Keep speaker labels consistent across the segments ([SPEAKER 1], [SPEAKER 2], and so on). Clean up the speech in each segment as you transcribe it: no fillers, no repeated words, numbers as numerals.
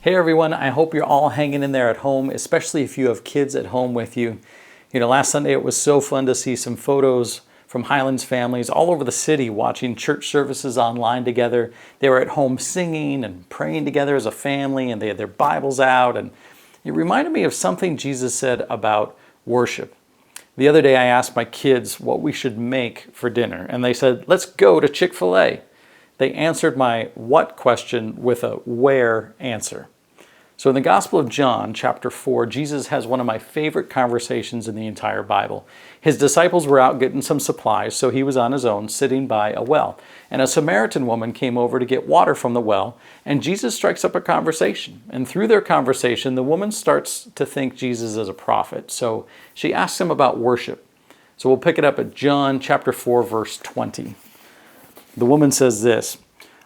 [SPEAKER 1] Hey everyone, I hope you're all hanging in there at home, especially if you have kids at home with you. Last Sunday it was so fun to see some photos from Highlands families all over the city watching church services online together. They were at home singing and praying together as a family, and they had their Bibles out. And it reminded me of something Jesus said about worship. The other day I asked my kids what we should make for dinner, and they said, let's go to Chick-fil-A. They answered my what question with a where answer. So in the Gospel of John, chapter 4, Jesus has one of my favorite conversations in the entire Bible. His disciples were out getting some supplies, so he was on his own, sitting by a well. And a Samaritan woman came over to get water from the well, and Jesus strikes up a conversation. And through their conversation, the woman starts to think Jesus is a prophet. So she asks him about worship. So we'll pick it up at John chapter 4, verse 20. The woman says this,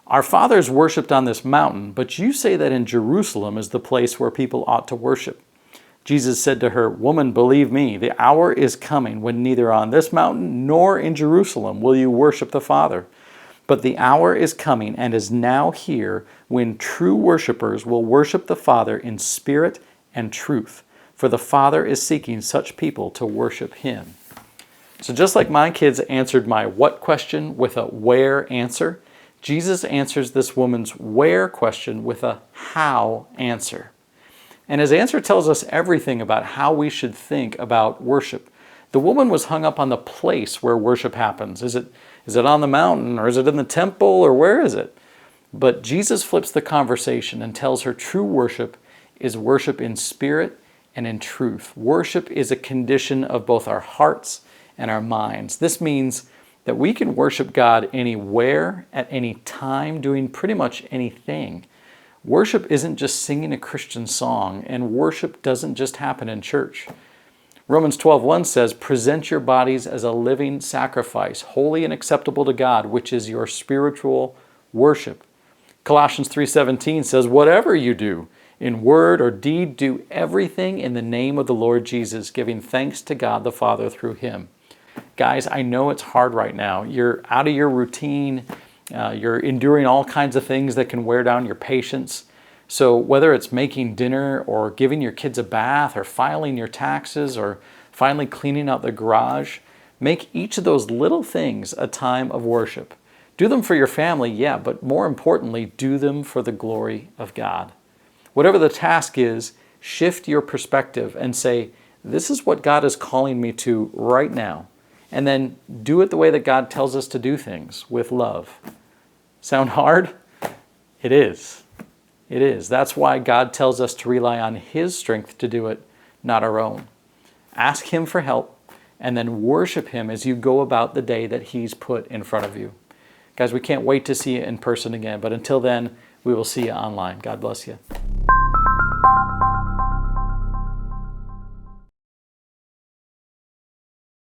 [SPEAKER 1] "Our fathers worshipped on this mountain, but you say that in Jerusalem is the place where people ought to worship." Jesus said to her, "Woman, believe me, the hour is coming when neither on this mountain nor in Jerusalem will you worship the Father. But the hour is coming and is now here when true worshipers will worship the Father in spirit and truth. For the Father is seeking such people to worship him." So just like my kids answered my what question with a where answer, Jesus answers this woman's where question with a how answer. And his answer tells us everything about how we should think about worship. The woman was hung up on the place where worship happens. Is it on the mountain, or is it in the temple, or where is it? But Jesus flips the conversation and tells her true worship is worship in spirit and in truth. Worship is a condition of both our hearts and our minds. This means that we can worship God anywhere, at any time, doing pretty much anything. Worship isn't just singing a Christian song, and worship doesn't just happen in church. Romans 12:1 says, "Present your bodies as a living sacrifice, holy and acceptable to God, which is your spiritual worship." Colossians 3:17 says, "Whatever you do, in word or deed, do everything in the name of the Lord Jesus, giving thanks to God the Father through him." Guys, I know it's hard right now. You're out of your routine. You're enduring all kinds of things that can wear down your patience. So whether it's making dinner or giving your kids a bath or filing your taxes or finally cleaning out the garage, make each of those little things a time of worship. Do them for your family, yeah, but more importantly, do them for the glory of God. Whatever the task is, shift your perspective and say, this is what God is calling me to right now. And then do it the way that God tells us to do things, with love. Sound hard? It is. It is. That's why God tells us to rely on his strength to do it, not our own. Ask him for help, and then worship him as you go about the day that he's put in front of you. Guys, we can't wait to see you in person again, but until then, we will see you online. God bless you.